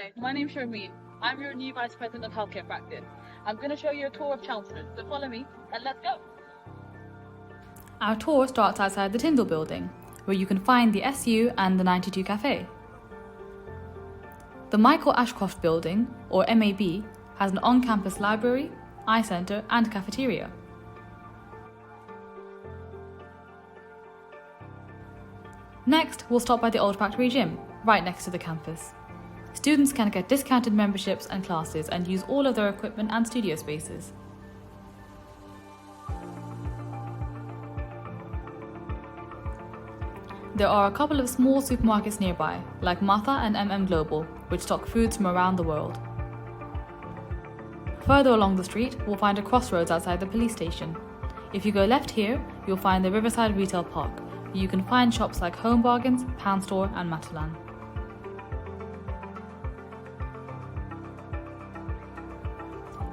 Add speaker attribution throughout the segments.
Speaker 1: Hi, my name's Sharmeen. I'm your new Vice President of Healthcare Practice. I'm going to show you a tour of Chelmsford, so follow me and let's go.
Speaker 2: Our tour starts outside the Tyndall building, where you can find the SU and the 92 Cafe. The Michael Ashcroft building, or MAB, has an on-campus library, eye centre and cafeteria. Next, we'll stop by the old factory gym, right next to the campus. Students can get discounted memberships and classes and use all of their equipment and studio spaces. There are a couple of small supermarkets nearby, like Martha and Global, which stock foods from around the world. Further along the street, we'll find a crossroads outside the police station. If you go left here, you'll find the Riverside Retail Park, where you can find shops like Home Bargains, Pound Store and Matalan.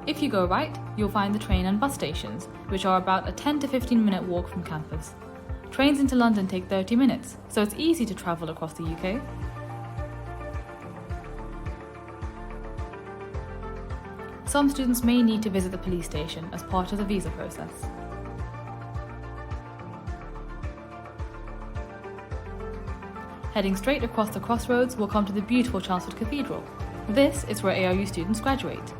Speaker 2: If you go right, you'll find the train and bus stations, which are about a 10 to 15 minute walk from campus. Trains into London take 30 minutes, so it's easy to travel across the UK. Some students may need to visit the police station as part of the visa process. Heading straight across the crossroads, we'll come to the beautiful Chelmsford Cathedral. This is where ARU students graduate.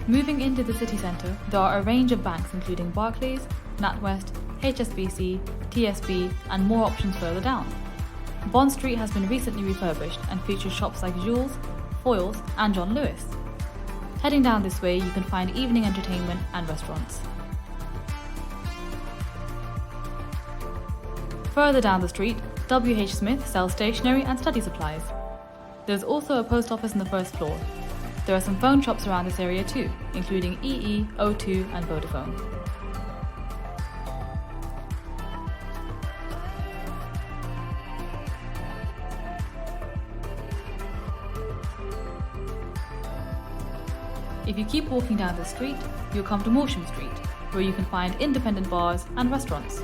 Speaker 2: Moving into the city centre, there are a range of banks including Barclays, NatWest, HSBC, TSB and more options further down. Bond Street has been recently refurbished and features shops like Jules, Foyles and John Lewis. Heading down this way you can find evening entertainment and restaurants. Further down the street, WH Smith sells stationery and study supplies. There's also a post office on the first floor. There are some phone shops around this area too, including EE, O2 and Vodafone. If you keep walking down the street, you'll come to Morsham Street, where you can find independent bars and restaurants.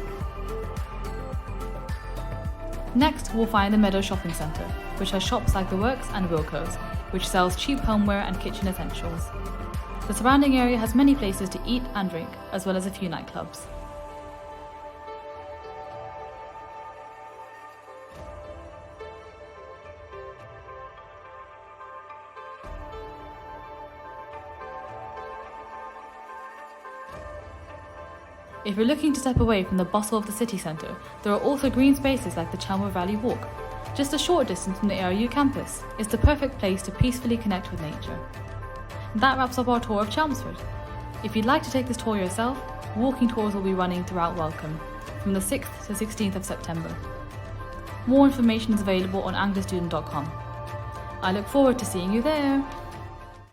Speaker 2: Next, we'll find the Meadow Shopping Centre, which has shops like The Works and Wilko's, which sells cheap homeware and kitchen essentials. The surrounding area has many places to eat and drink, as well as a few nightclubs. If you're looking to step away from the bustle of the city centre, there are also green spaces like the Chelmsford Valley Walk. Just a short distance from the ARU campus, it's the perfect place to peacefully connect with nature. That wraps up our tour of Chelmsford. If you'd like to take this tour yourself, walking tours will be running throughout Welcome, from the 6th to 16th of September. More information is available on anglerstudent.com. I look forward to seeing you there!